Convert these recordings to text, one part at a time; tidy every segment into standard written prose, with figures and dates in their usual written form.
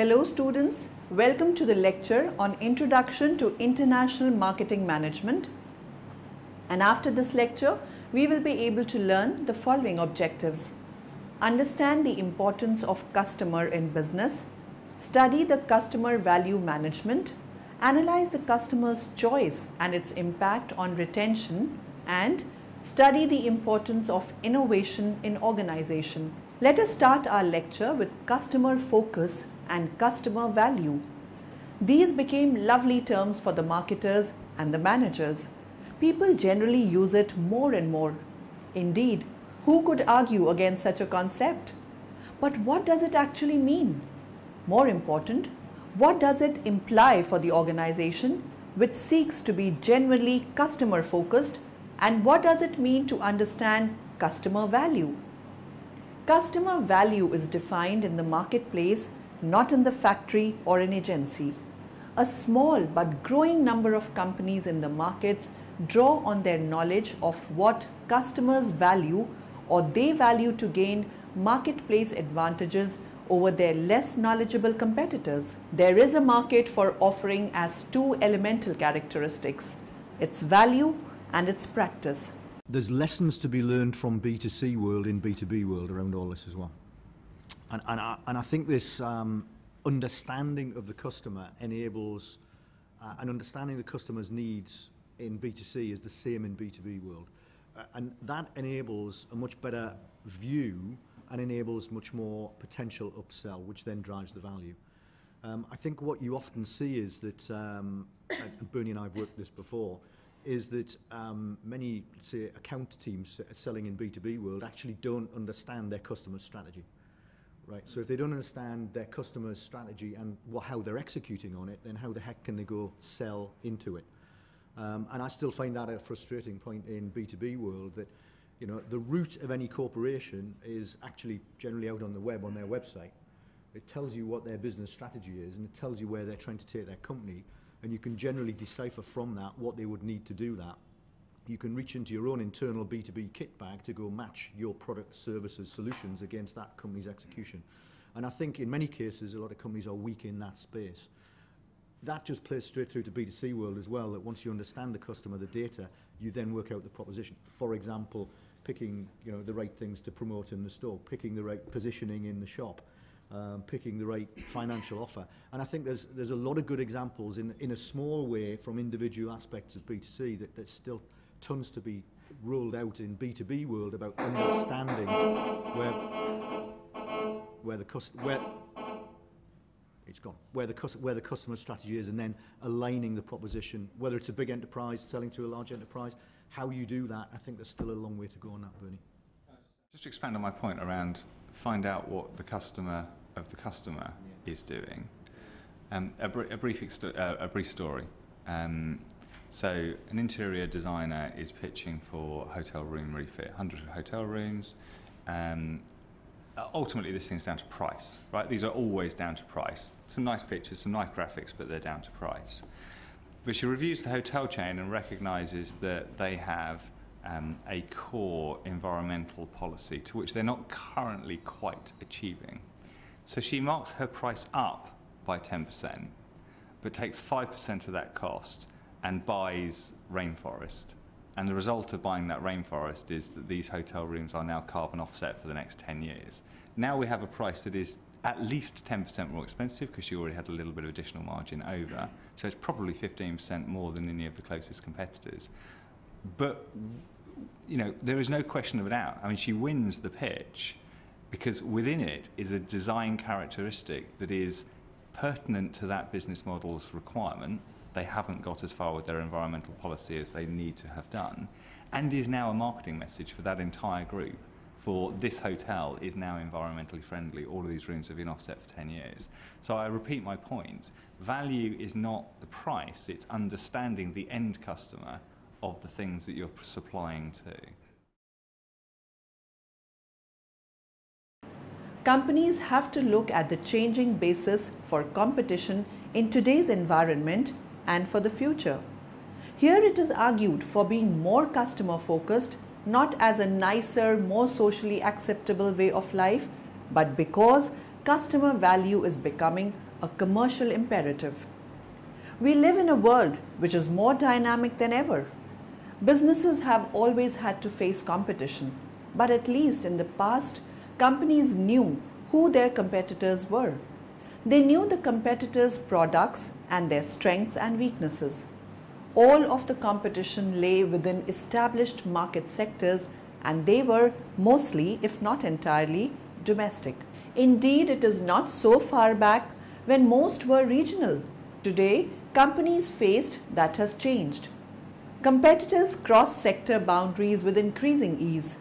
Hello students, welcome to the lecture on Introduction to International Marketing Management. And after this lecture, we will be able to learn the following objectives. Understand the importance of customer in business, study the customer value management, analyze the customer's choice and its impact on retention, and study the importance of innovation in organization. Let us start our lecture with customer focus and customer value. These became lovely terms for the marketers and the managers. People generally use it more and more. Indeed, who could argue against such a concept? But what does it actually mean? More important, what does it imply for the organization which seeks to be genuinely customer focused, and what does it mean to understand customer value? Customer value is defined in the marketplace, not in the factory or an agency. A small but growing number of companies in the markets draw on their knowledge of what customers value or they value to gain marketplace advantages over their less knowledgeable competitors. There is a market for offering as two elemental characteristics, its value and its practice. There's lessons to be learned from B2C world in B2B world around all this as well. And I think this understanding of the customer enables, and understanding the customer's needs in B2C is the same in B2B world. And that enables a much better view and enables much more potential upsell, which then drives the value. I think what you often see is that, and Bernie and I have worked this before, is that many, say, account teams selling in B2B world actually don't understand their customer's strategy. Right, so if they don't understand their customer's strategy and how they're executing on it, then how the heck can they go sell into it? And I still find that a frustrating point in B2B world, that the root of any corporation is actually generally out on the web, on their website. It tells you what their business strategy is, and it tells you where they're trying to take their company, and you can generally decipher from that what they would need to do that. You can reach into your own internal B2B kit bag to go match your product, services, solutions against that company's execution. And I think in many cases, a lot of companies are weak in that space. That just plays straight through to B2C world as well, that once you understand the customer, the data, you then work out the proposition. For example, picking the right things to promote in the store, picking the right positioning in the shop, picking the right financial offer. And I think there's a lot of good examples in a small way from individual aspects of B2C that there's still tons to be rolled out in B2B world about understanding where the customer strategy is, and then aligning the proposition, whether it's a big enterprise selling to a large enterprise, how you do that. I think there's still a long way to go on that, Bernie. Just to expand on my point around find out what the customer of the customer is doing. A brief story. So an interior designer is pitching for hotel room refit, 100 hotel rooms. Ultimately, this thing's down to price, right? These are always down to price. Some nice pictures, some nice graphics, but they're down to price. But she reviews the hotel chain and recognises that they have a core environmental policy to which they're not currently quite achieving. So she marks her price up by 10%, but takes 5% of that cost and buys rainforest. And the result of buying that rainforest is that these hotel rooms are now carbon offset for the next 10 years. Now we have a price that is at least 10% more expensive because she already had a little bit of additional margin over. So it's probably 15% more than any of the closest competitors. But there is no question of a doubt. I mean, she wins the pitch because within it is a design characteristic that is pertinent to that business model's requirement. They haven't got as far with their environmental policy as they need to have done, and is now a marketing message for that entire group. For this hotel is now environmentally friendly. All of these rooms have been offset for 10 years. So I repeat my point. Value is not the price, it's understanding the end customer of the things that you're supplying to. Companies have to look at the changing basis for competition in today's environment and for the future. Here it is argued for being more customer focused, not as a nicer, more socially acceptable way of life, but because customer value is becoming a commercial imperative. We live in a world which is more dynamic than ever. Businesses have always had to face competition, but at least in the past, companies knew who their competitors were. They knew the competitors' products and their strengths and weaknesses. All of the competition lay within established market sectors, and they were mostly, if not entirely, domestic. Indeed, it is not so far back when most were regional. Today, companies faced that has changed. Competitors cross sector boundaries with increasing ease.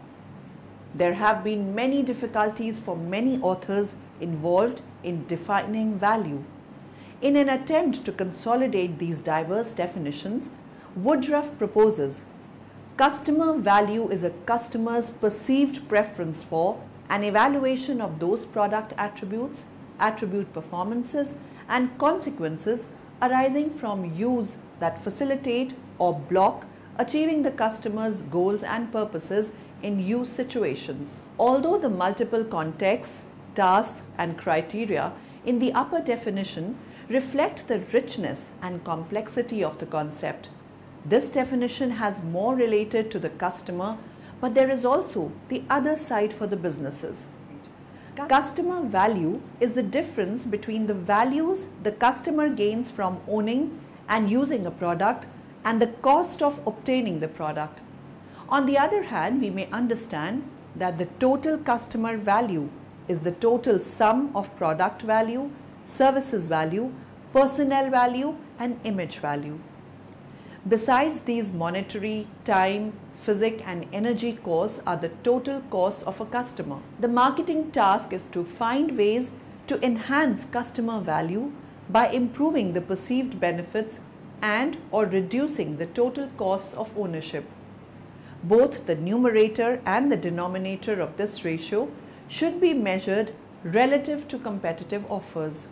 There have been many difficulties for many authors involved in defining value. In an attempt to consolidate these diverse definitions, Woodruff proposes customer value is a customer's perceived preference for an evaluation of those product attributes, attribute performances, and consequences arising from use that facilitate or block achieving the customer's goals and purposes in use situations. Although the multiple contexts, tasks, and criteria in the upper definition reflect the richness and complexity of the concept, this definition has more related to the customer, but there is also the other side for the businesses. Customer value is the difference between the values the customer gains from owning and using a product and the cost of obtaining the product. On the other hand, we may understand that the total customer value is the total sum of product value, services value, personnel value, and image value. Besides these monetary, time, physic, and energy costs are the total cost of a customer. The marketing task is to find ways to enhance customer value by improving the perceived benefits and or reducing the total costs of ownership. Both the numerator and the denominator of this ratio should be measured relative to competitive offers.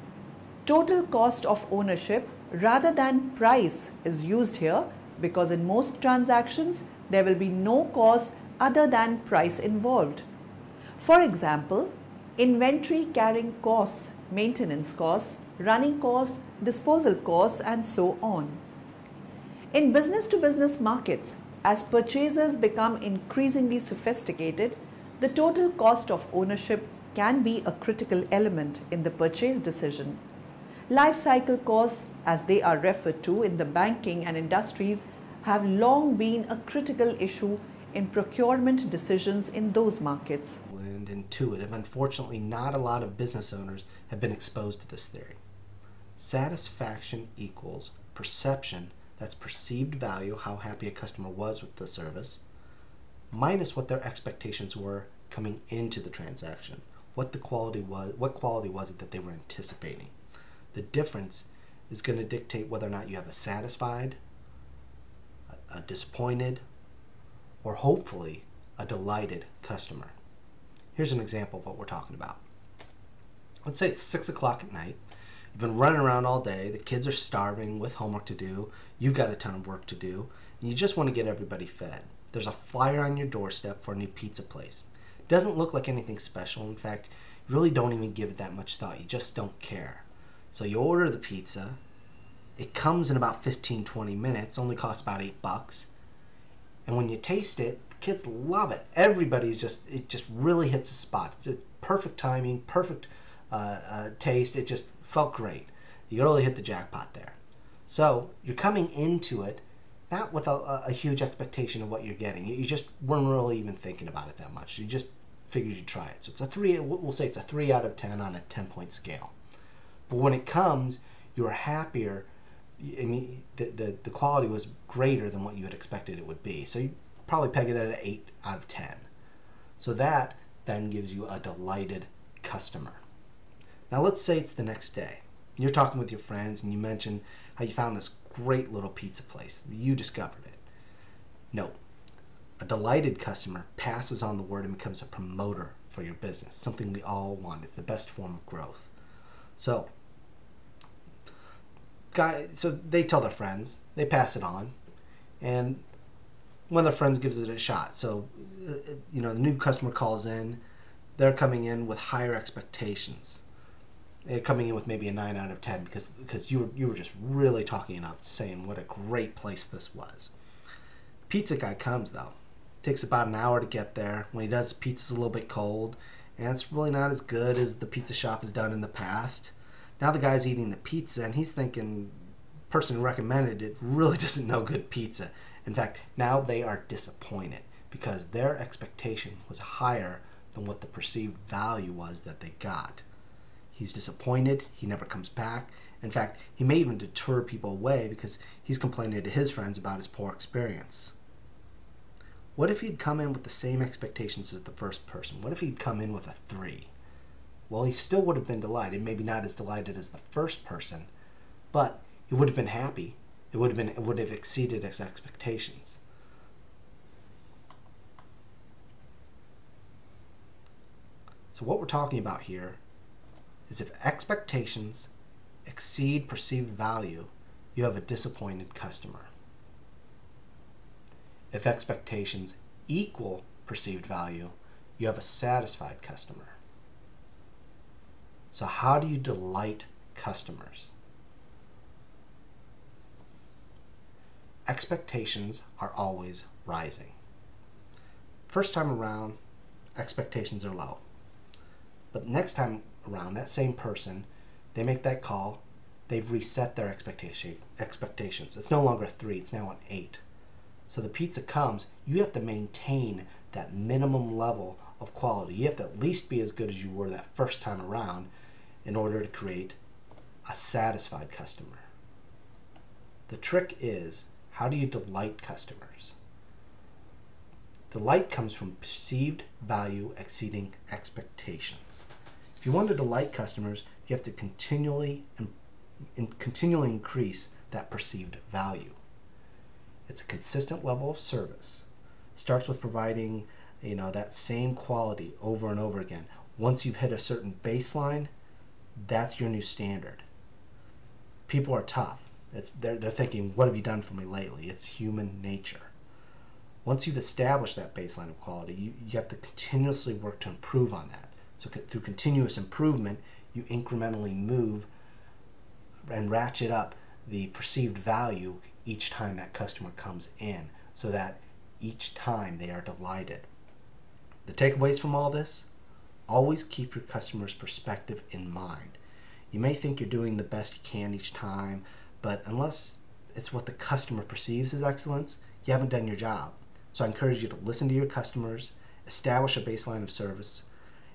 Total cost of ownership rather than price is used here because in most transactions there will be no cost other than price involved. For example, inventory carrying costs, maintenance costs, running costs, disposal costs, and so on. In business-to-business markets, as purchasers become increasingly sophisticated, the total cost of ownership can be a critical element in the purchase decision. Lifecycle costs, as they are referred to in the banking and industries, have long been a critical issue in procurement decisions in those markets. And intuitive. Unfortunately, not a lot of business owners have been exposed to this theory. Satisfaction equals perception, that's perceived value, how happy a customer was with the service, minus what their expectations were coming into the transaction. What quality was it that they were anticipating? The difference is going to dictate whether or not you have a satisfied, a disappointed, or hopefully a delighted customer. Here's an example of what we're talking about. Let's say it's 6 o'clock at night. You've been running around all day. The kids are starving with homework to do. You've got a ton of work to do. And you just want to get everybody fed. There's a flyer on your doorstep for a new pizza place. It doesn't look like anything special. In fact, you really don't even give it that much thought. You just don't care. So you order the pizza. It comes in about 15-20 minutes. Only costs about $8. And when you taste it, kids love it. Everybody's it just really hits the spot. It's perfect timing, perfect taste. It just felt great. You really hit the jackpot there. So you're coming into it not with a huge expectation of what you're getting. You just weren't really even thinking about it that much. You just figured you'd try it. So it's a 3. We'll say it's a 3 out of 10 on a 10-point scale. But when it comes, you're happier. I mean, the quality was greater than what you had expected it would be. So you probably peg it at an 8 out of 10. So that then gives you a delighted customer. Now let's say it's the next day. You're talking with your friends and you mention how you found this great little pizza place. You discovered it. No. A delighted customer passes on the word and becomes a promoter for your business. Something we all want. It's the best form of growth. So they tell their friends, they pass it on, and one of their friends gives it a shot. So, the new customer calls in, they're coming in with higher expectations. coming in with maybe a 9 out of 10 because you were just really talking it up, saying what a great place this was. Pizza guy comes though. Takes about an hour to get there. When he does, the pizza's a little bit cold, and it's really not as good as the pizza shop has done in the past. Now the guy's eating the pizza, and he's thinking, the person who recommended it really doesn't know good pizza. In fact, now they are disappointed because their expectation was higher than what the perceived value was that they got. He's disappointed. He never comes back. In fact, he may even deter people away because he's complaining to his friends about his poor experience. What if he'd come in with the same expectations as the first person? What if he'd come in with a 3? Well, he still would have been delighted. Maybe not as delighted as the first person, but he would have been happy. It would have exceeded his expectations. So what we're talking about here is if expectations exceed perceived value, you have a disappointed customer. If expectations equal perceived value, you have a satisfied customer. So how do you delight customers? Expectations are always rising. First time around, expectations are low. But next time around, that same person, they make that call, they've reset their expectations. It's no longer a 3, it's now an 8. So the pizza comes, you have to maintain that minimum level of quality. You have to at least be as good as you were that first time around in order to create a satisfied customer. The trick is, how do you delight customers? Delight comes from perceived value exceeding expectations. If you want to delight customers, you have to continually increase that perceived value. It's a consistent level of service. Starts with providing, that same quality over and over again. Once you've hit a certain baseline, that's your new standard. People are tough. They're thinking, what have you done for me lately? It's human nature. Once you've established that baseline of quality, you have to continuously work to improve on that. So through continuous improvement, you incrementally move and ratchet up the perceived value each time that customer comes in, so that each time they are delighted. The takeaways from all this: always keep your customer's perspective in mind. You may think you're doing the best you can each time, but unless it's what the customer perceives as excellence, you haven't done your job. So I encourage you to listen to your customers, establish a baseline of service,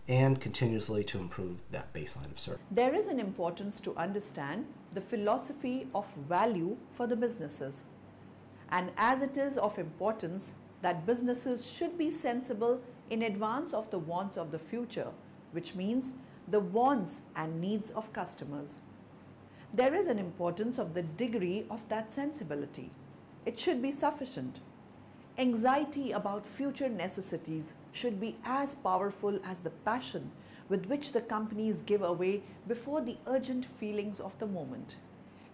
and continuously to improve that baseline of service. There is an importance to understand the philosophy of value for the businesses. And as it is of importance that businesses should be sensible in advance of the wants of the future, which means the wants and needs of customers. There is an importance of the degree of that sensibility. It should be sufficient. Anxiety about future necessities should be as powerful as the passion with which the companies give away before the urgent feelings of the moment.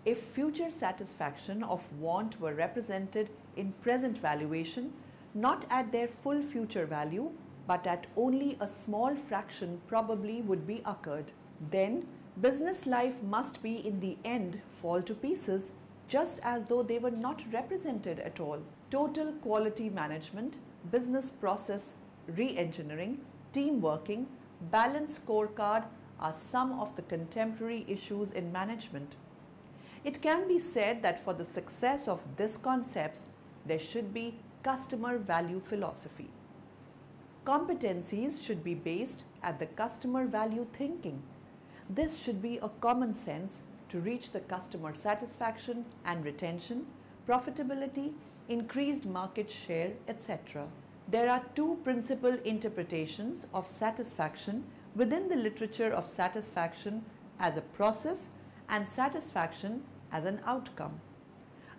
If future satisfaction of want were represented in present valuation, not at their full future value, but at only a small fraction probably would be occurred, then business life must be in the end fall to pieces, just as though they were not represented at all. Total quality management, business process re-engineering, team working, balanced scorecard are some of the contemporary issues in management. It can be said that for the success of these concepts, there should be customer value philosophy. Competencies should be based at the customer value thinking. This should be a common sense to reach the customer satisfaction and retention, profitability, increased market share, etc. There are two principal interpretations of satisfaction within the literature of satisfaction as a process and satisfaction as an outcome.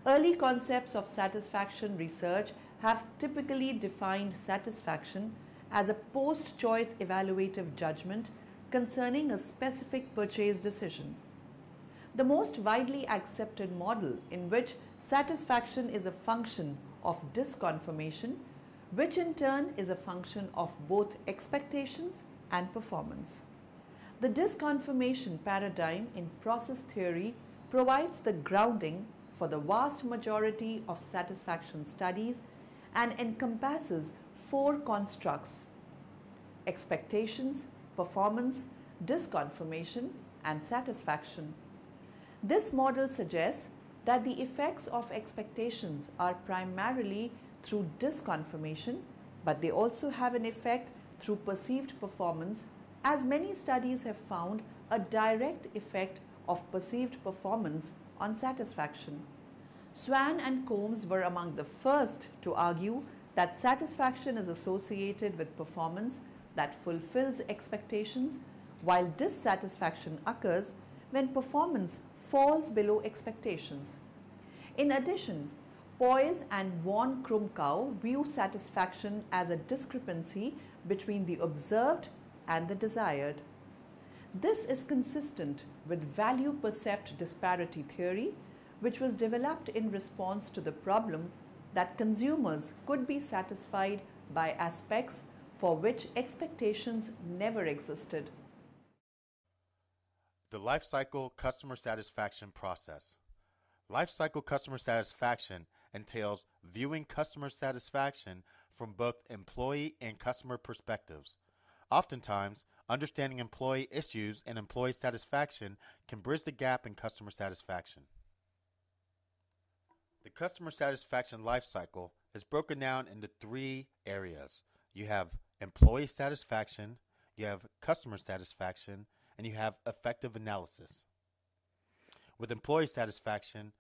Early concepts of satisfaction research have typically defined satisfaction as a post-choice evaluative judgment concerning a specific purchase decision. The most widely accepted model in which satisfaction is a function of disconfirmation, which in turn is a function of both expectations and performance. The disconfirmation paradigm in process theory provides the grounding for the vast majority of satisfaction studies and encompasses 4 constructs: expectations, performance, disconfirmation, and satisfaction. This model suggests that the effects of expectations are primarily through disconfirmation, but they also have an effect through perceived performance, as many studies have found a direct effect of perceived performance on satisfaction. Swan and Combs were among the first to argue that satisfaction is associated with performance that fulfills expectations, while dissatisfaction occurs when performance falls below expectations. In addition, Poise and von Krumkau view satisfaction as a discrepancy between the observed and the desired. This is consistent with value percept disparity theory, which was developed in response to the problem that consumers could be satisfied by aspects for which expectations never existed. The lifecycle customer satisfaction process. Lifecycle customer satisfaction entails viewing customer satisfaction from both employee and customer perspectives. Oftentimes, understanding employee issues and employee satisfaction can bridge the gap in customer satisfaction. The customer satisfaction lifecycle is broken down into 3 areas. You have employee satisfaction, you have customer satisfaction, and you have effective analysis. With employee satisfaction,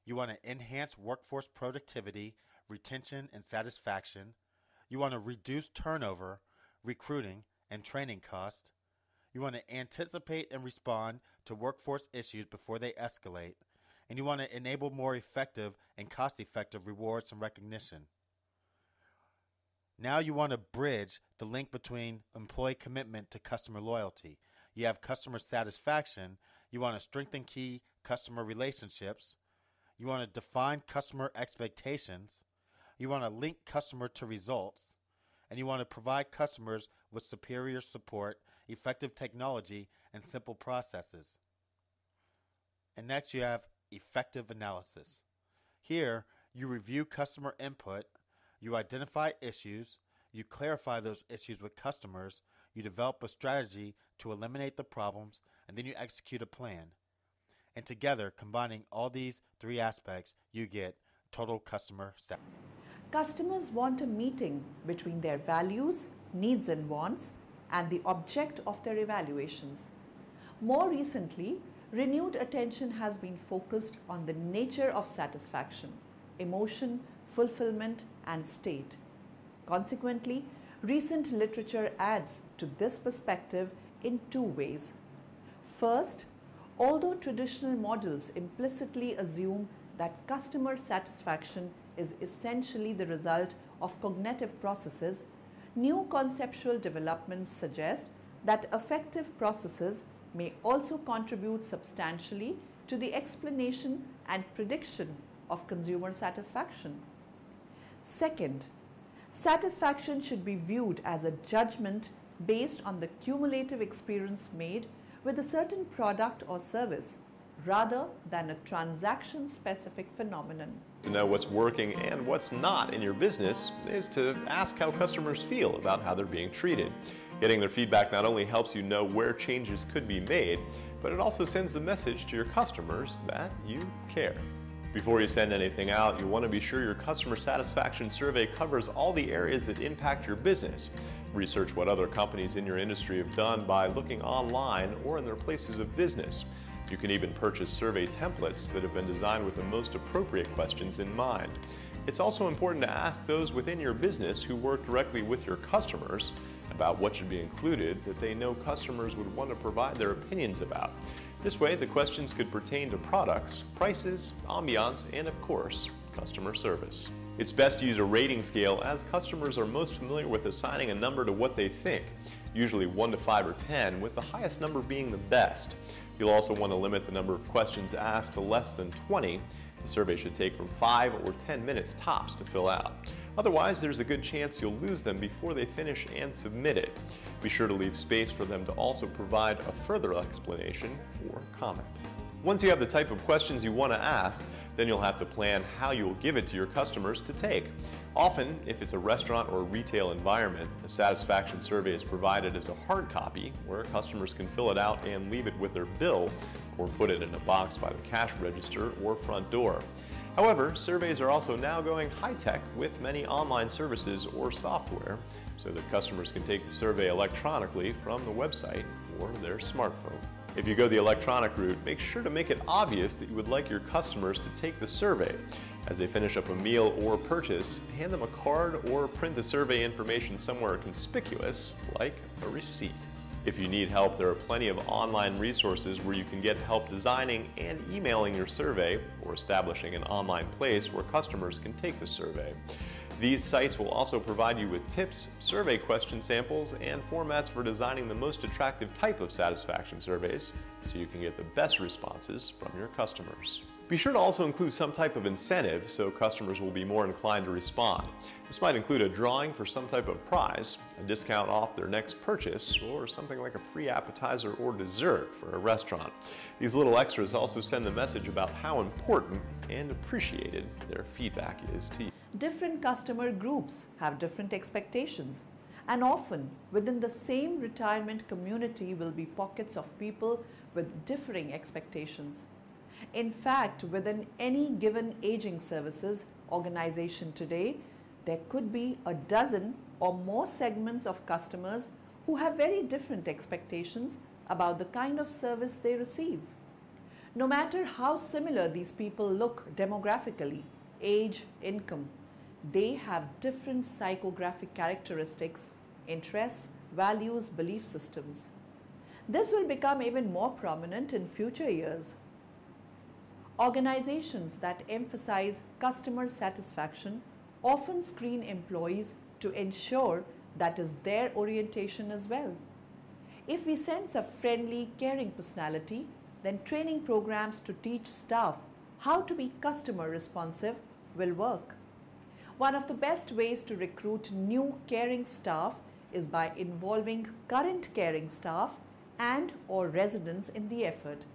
you want to enhance workforce productivity, retention, and satisfaction. You want to reduce turnover, recruiting, and training costs. You want to anticipate and respond to workforce issues before they escalate. And you want to enable more effective and cost-effective rewards and recognition. Now you want to bridge the link between employee commitment to customer loyalty. You have customer satisfaction. You want to strengthen key customer relationships. You want to define customer expectations. You want to link customer to results. And you want to provide customers with superior support, effective technology, and simple processes. And next you have effective analysis. Here, you review customer input, you identify issues, you clarify those issues with customers, you develop a strategy to eliminate the problems, and then you execute a plan. And together, combining all these 3 aspects, you get total customer satisfaction. Customers want a meeting between their values, needs and wants, and the object of their evaluations. More recently, renewed attention has been focused on the nature of satisfaction, emotion, fulfillment, and state. Consequently, recent literature adds to this perspective in 2 ways. First, although traditional models implicitly assume that customer satisfaction is essentially the result of cognitive processes, new conceptual developments suggest that affective processes may also contribute substantially to the explanation and prediction of consumer satisfaction. Second, satisfaction should be viewed as a judgment based on the cumulative experience made with a certain product or service, rather than a transaction-specific phenomenon. To know what's working and what's not in your business is to ask how customers feel about how they're being treated. Getting their feedback not only helps you know where changes could be made, but it also sends a message to your customers that you care. Before you send anything out, you want to be sure your customer satisfaction survey covers all the areas that impact your business. Research what other companies in your industry have done by looking online or in their places of business. You can even purchase survey templates that have been designed with the most appropriate questions in mind. It's also important to ask those within your business who work directly with your customers about what should be included that they know customers would want to provide their opinions about. This way, the questions could pertain to products, prices, ambiance, and of course, customer service. It's best to use a rating scale as customers are most familiar with assigning a number to what they think, usually 1 to 5 or 10, with the highest number being the best. You'll also want to limit the number of questions asked to less than 20. The survey should take from 5 or 10 minutes tops to fill out. Otherwise, there's a good chance you'll lose them before they finish and submit it. Be sure to leave space for them to also provide a further explanation or comment. Once you have the type of questions you want to ask, then you'll have to plan how you will give it to your customers to take. Often, if it's a restaurant or retail environment, a satisfaction survey is provided as a hard copy where customers can fill it out and leave it with their bill or put it in a box by the cash register or front door. However, surveys are also now going high-tech with many online services or software so that customers can take the survey electronically from the website or their smartphone. If you go the electronic route, make sure to make it obvious that you would like your customers to take the survey. As they finish up a meal or purchase, hand them a card or print the survey information somewhere conspicuous, like a receipt. If you need help, there are plenty of online resources where you can get help designing and emailing your survey or establishing an online place where customers can take the survey. These sites will also provide you with tips, survey question samples, and formats for designing the most attractive type of satisfaction surveys so you can get the best responses from your customers. Be sure to also include some type of incentive so customers will be more inclined to respond. This might include a drawing for some type of prize, a discount off their next purchase, or something like a free appetizer or dessert for a restaurant. These little extras also send the message about how important and appreciated their feedback is to you. Different customer groups have different expectations, and often within the same retirement community will be pockets of people with differing expectations. In fact, within any given aging services organization today, there could be a dozen or more segments of customers who have very different expectations about the kind of service they receive. No matter how similar these people look demographically, age, income, they have different psychographic characteristics, interests, values, belief systems. This will become even more prominent in future years. Organizations that emphasize customer satisfaction often screen employees to ensure that is their orientation as well. If we sense a friendly, caring personality, then training programs to teach staff how to be customer responsive will work. One of the best ways to recruit new caring staff is by involving current caring staff and/or residents in the effort.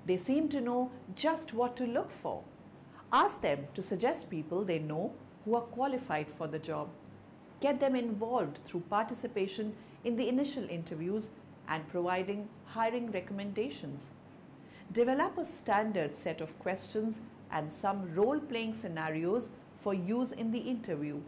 They seem to know just what to look for. Ask them to suggest people they know who are qualified for the job. Get them involved through participation in the initial interviews and providing hiring recommendations. Develop a standard set of questions and some role-playing scenarios for use in the interview.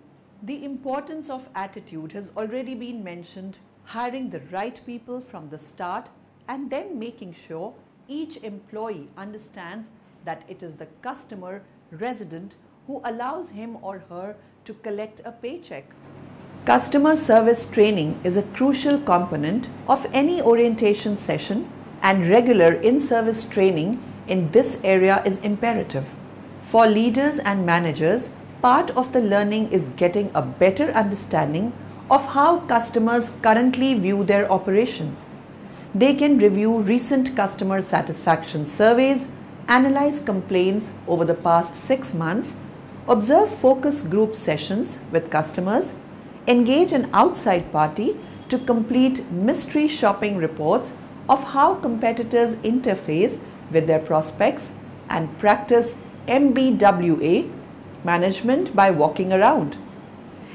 The importance of attitude has already been mentioned, hiring the right people from the start and then making sure each employee understands that it is the customer resident who allows him or her to collect a paycheck. Customer service training is a crucial component of any orientation session, and regular in-service training in this area is imperative. For leaders and managers, part of the learning is getting a better understanding of how customers currently view their operation. They can review recent customer satisfaction surveys, analyze complaints over the past 6 months, observe focus group sessions with customers, engage an outside party to complete mystery shopping reports of how competitors interface with their prospects, and practice MBWA, management by walking around.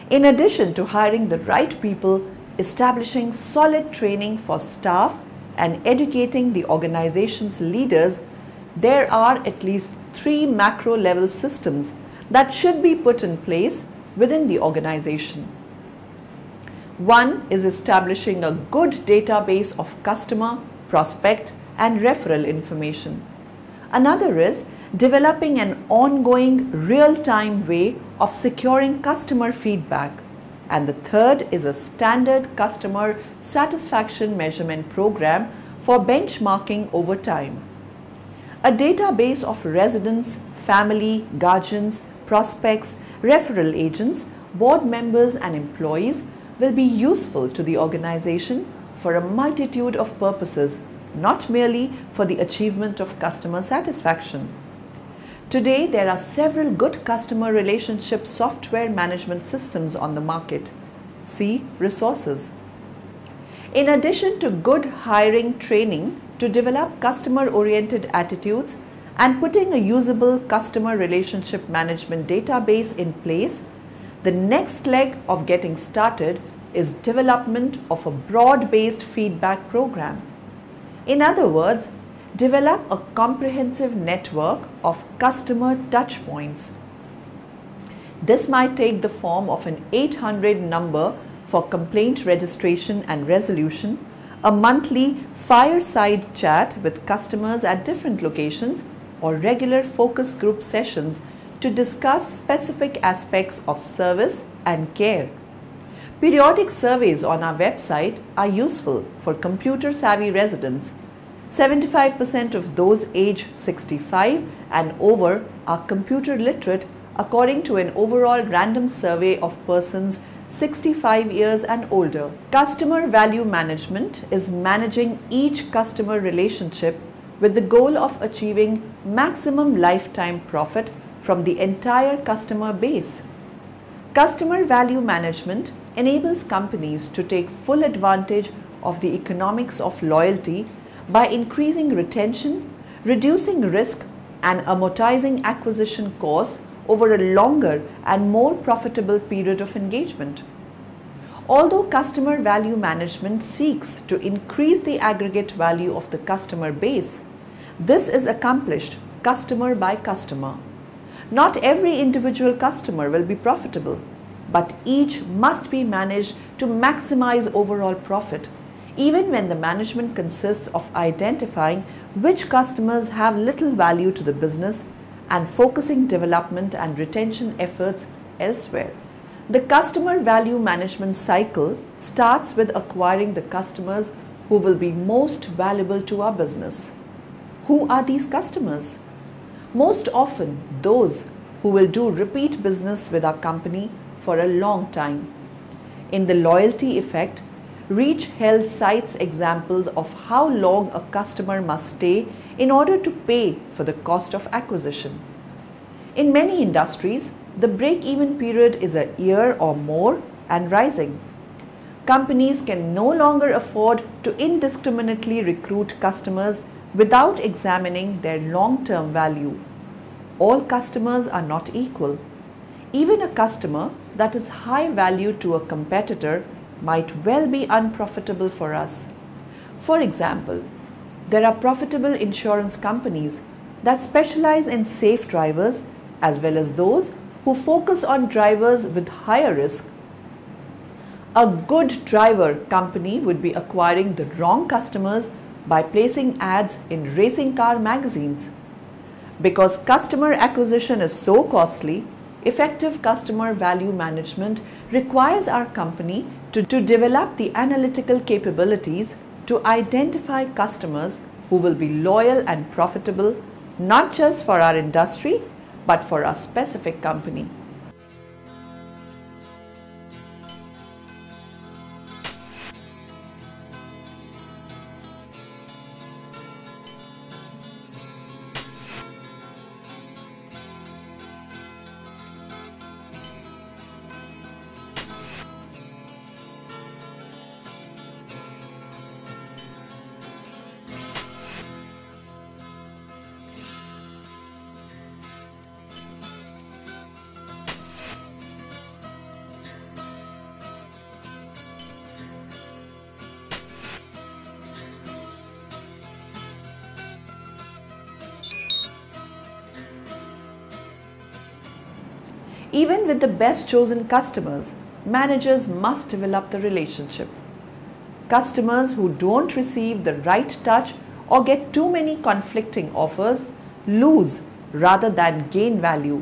In addition to hiring the right people, establishing solid training for staff and educating the organization's leaders, there are at least 3 macro-level systems that should be put in place within the organization. One is establishing a good database of customer, prospect, and referral information. Another is developing an ongoing real-time way of securing customer feedback. And the third is a standard customer satisfaction measurement program for benchmarking over time. A database of residents, family, guardians, prospects, referral agents, board members, and employees will be useful to the organization for a multitude of purposes, not merely for the achievement of customer satisfaction. Today, there are several good customer relationship software management systems on the market. See resources. In addition to good hiring training to develop customer-oriented attitudes and putting a usable customer relationship management database in place, the next leg of getting started is development of a broad-based feedback program. In other words, develop a comprehensive network of customer touchpoints. This might take the form of an 800 number for complaint registration and resolution, a monthly fireside chat with customers at different locations, or regular focus group sessions to discuss specific aspects of service and care. Periodic surveys on our website are useful for computer-savvy residents. 75% of those aged 65 and over are computer literate according to an overall random survey of persons 65 years and older. Customer value management is managing each customer relationship with the goal of achieving maximum lifetime profit from the entire customer base. Customer value management enables companies to take full advantage of the economics of loyalty by increasing retention, reducing risk, and amortizing acquisition costs over a longer and more profitable period of engagement. Although customer value management seeks to increase the aggregate value of the customer base, this is accomplished customer by customer. Not every individual customer will be profitable, but each must be managed to maximize overall profit, even when the management consists of identifying which customers have little value to the business and focusing development and retention efforts elsewhere. The customer value management cycle starts with acquiring the customers who will be most valuable to our business. Who are these customers? Most often, those who will do repeat business with our company for a long time. In the loyalty effect, Reach Health cites examples of how long a customer must stay in order to pay for the cost of acquisition. In many industries, the break-even period is a year or more and rising. Companies can no longer afford to indiscriminately recruit customers without examining their long-term value. All customers are not equal. Even a customer that is high value to a competitor might well be unprofitable for us. For example, there are profitable insurance companies that specialize in safe drivers as well as those who focus on drivers with higher risk. A good driver company would be acquiring the wrong customers by placing ads in racing car magazines. Because customer acquisition is so costly, effective customer value management requires our company to develop the analytical capabilities to identify customers who will be loyal and profitable, not just for our industry, but for our specific company. Even with the best chosen customers, managers must develop the relationship. Customers who don't receive the right touch or get too many conflicting offers lose rather than gain value.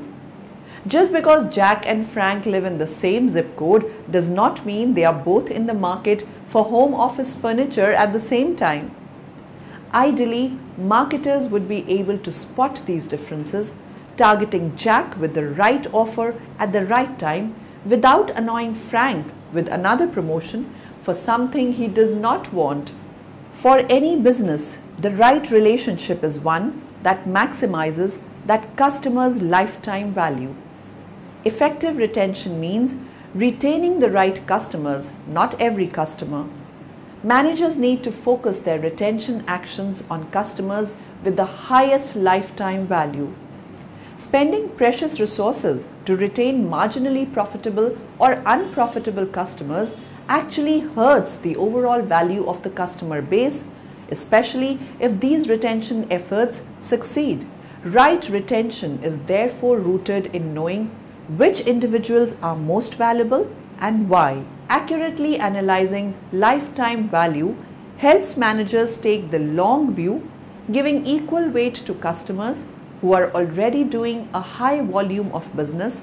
Just because Jack and Frank live in the same zip code does not mean they are both in the market for home office furniture at the same time. Ideally, marketers would be able to spot these differences, targeting Jack with the right offer at the right time without annoying Frank with another promotion for something he does not want. For any business, the right relationship is one that maximizes that customers' lifetime value. Effective retention means retaining the right customers, not every customer. Managers need to focus their retention actions on customers with the highest lifetime value. Spending precious resources to retain marginally profitable or unprofitable customers actually hurts the overall value of the customer base, especially if these retention efforts succeed. Right retention is therefore rooted in knowing which individuals are most valuable and why. Accurately analyzing lifetime value helps managers take the long view, giving equal weight to customers who are already doing a high volume of business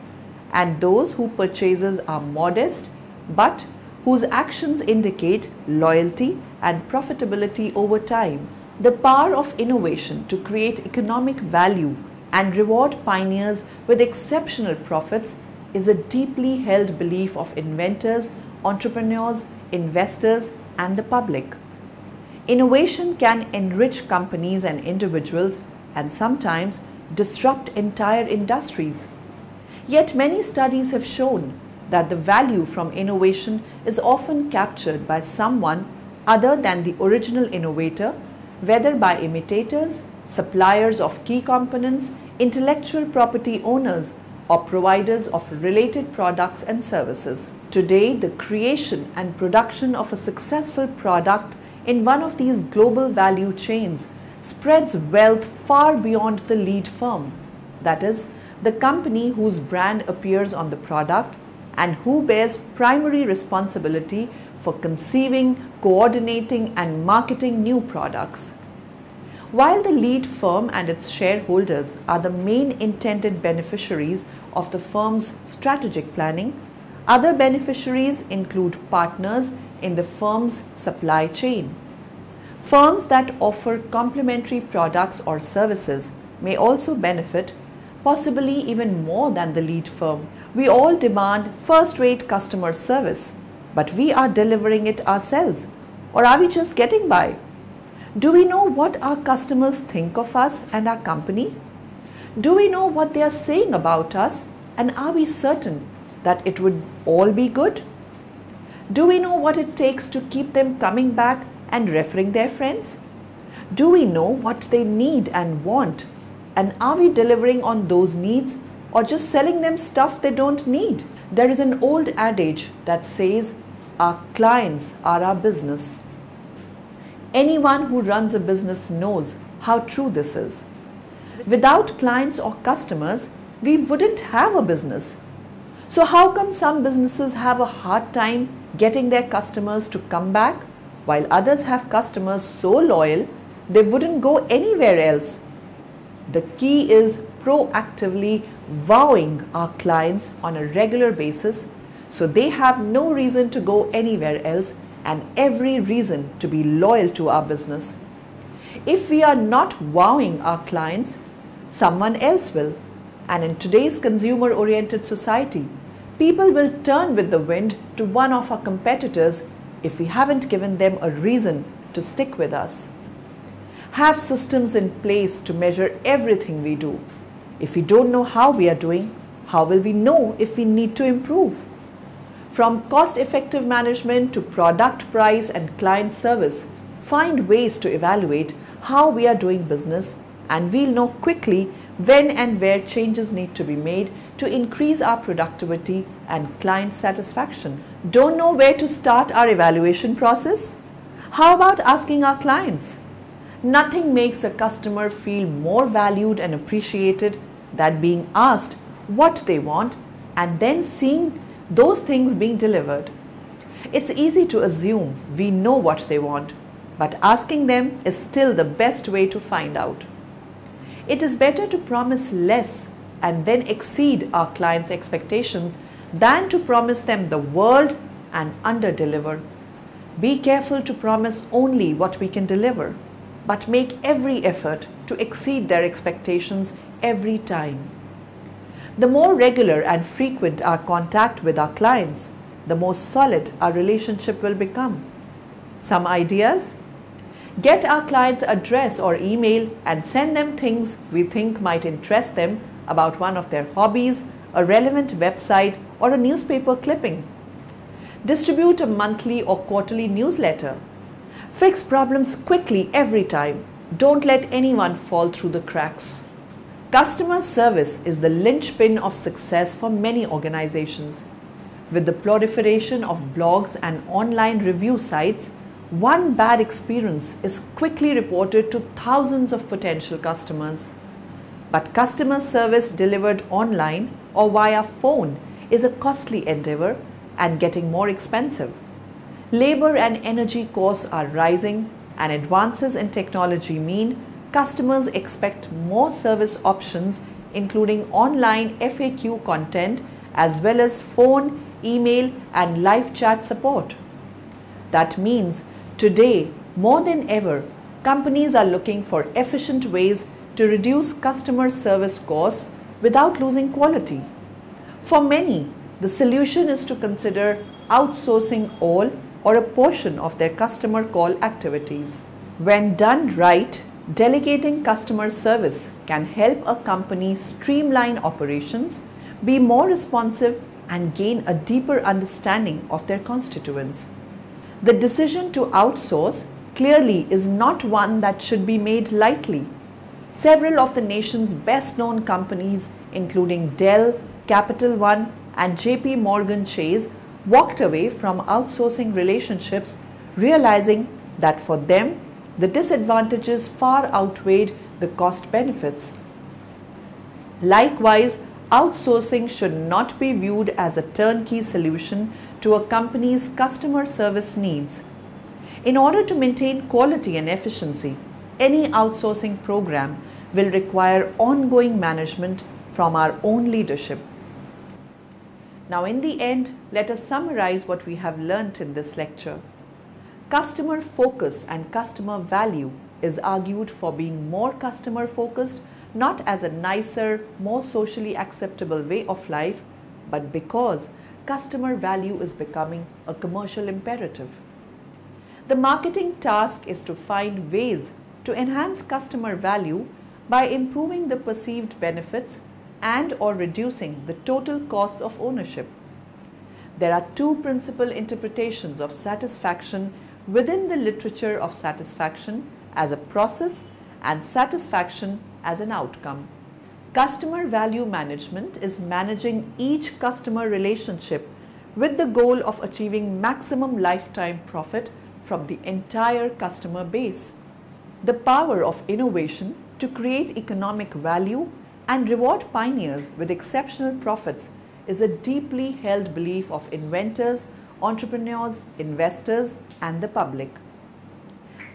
and those whose purchases are modest but whose actions indicate loyalty and profitability over time. The power of innovation to create economic value and reward pioneers with exceptional profits is a deeply held belief of inventors, entrepreneurs, investors, and the public. Innovation can enrich companies and individuals and sometimes disrupt entire industries. Yet many studies have shown that the value from innovation is often captured by someone other than the original innovator, whether by imitators, suppliers of key components, intellectual property owners, or providers of related products and services. Today, the creation and production of a successful product in one of these global value chains spreads wealth far beyond the lead firm, that is, the company whose brand appears on the product and who bears primary responsibility for conceiving, coordinating, and marketing new products. While the lead firm and its shareholders are the main intended beneficiaries of the firm's strategic planning, other beneficiaries include partners in the firm's supply chain. Firms that offer complementary products or services may also benefit, possibly even more than the lead firm. We all demand first-rate customer service, but we are delivering it ourselves, or are we just getting by? Do we know what our customers think of us and our company? Do we know what they are saying about us, and are we certain that it would all be good? Do we know what it takes to keep them coming back and referring their friends? Do we know what they need and want, and are we delivering on those needs or just selling them stuff they don't need? There is an old adage that says, our clients are our business. Anyone who runs a business knows how true this is. Without clients or customers, we wouldn't have a business. So how come some businesses have a hard time getting their customers to come back, while others have customers so loyal they wouldn't go anywhere else? The key is proactively wowing our clients on a regular basis so they have no reason to go anywhere else and every reason to be loyal to our business. If we are not wowing our clients, someone else will. And in today's consumer-oriented society, people will turn with the wind to one of our competitors if we haven't given them a reason to stick with us. Have systems in place to measure everything we do. If we don't know how we are doing, how will we know if we need to improve? From cost-effective management to product price and client service, find ways to evaluate how we are doing business, and we'll know quickly when and where changes need to be made to increase our productivity and client satisfaction. Don't know where to start our evaluation process? How about asking our clients? Nothing makes a customer feel more valued and appreciated than being asked what they want and then seeing those things being delivered. It's easy to assume we know what they want, but asking them is still the best way to find out. It is better to promise less and then exceed our clients' expectations than to promise them the world and underdeliver. Be careful to promise only what we can deliver, but make every effort to exceed their expectations every time. The more regular and frequent our contact with our clients, the more solid our relationship will become. Some ideas? Get our client's address or email and send them things we think might interest them about one of their hobbies, a relevant website, or a newspaper clipping. Distribute a monthly or quarterly newsletter. Fix problems quickly every time. Don't let anyone fall through the cracks. Customer service is the linchpin of success for many organizations. With the proliferation of blogs and online review sites, one bad experience is quickly reported to thousands of potential customers. But customer service delivered online or via phone is a costly endeavor and getting more expensive. Labor and energy costs are rising, and advances in technology mean customers expect more service options, including online FAQ content as well as phone, email, and live chat support. That means today, more than ever, companies are looking for efficient ways to reduce customer service costs without losing quality. For many, the solution is to consider outsourcing all or a portion of their customer call activities. When done right, delegating customer service can help a company streamline operations, be more responsive, and gain a deeper understanding of their constituents. The decision to outsource clearly is not one that should be made lightly. Several of the nation's best-known companies, including Dell, Capital One, and JP Morgan Chase, walked away from outsourcing relationships, realizing that for them, the disadvantages far outweighed the cost benefits. Likewise, outsourcing should not be viewed as a turnkey solution to a company's customer service needs. In order to maintain quality and efficiency, any outsourcing program will require ongoing management from our own leadership. Now, in the end, let us summarize what we have learnt in this lecture. Customer focus and customer value is argued for being more customer focused, not as a nicer, more socially acceptable way of life, but because customer value is becoming a commercial imperative. The marketing task is to find ways to enhance customer value by improving the perceived benefits and or reducing the total cost of ownership. There are two principal interpretations of satisfaction within the literature of satisfaction as a process and satisfaction as an outcome. Customer value management is managing each customer relationship with the goal of achieving maximum lifetime profit from the entire customer base. The power of innovation to create economic value and reward pioneers with exceptional profits is a deeply held belief of inventors, entrepreneurs, investors, and the public.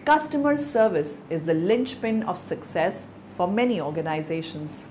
Customer service is the linchpin of success for many organizations.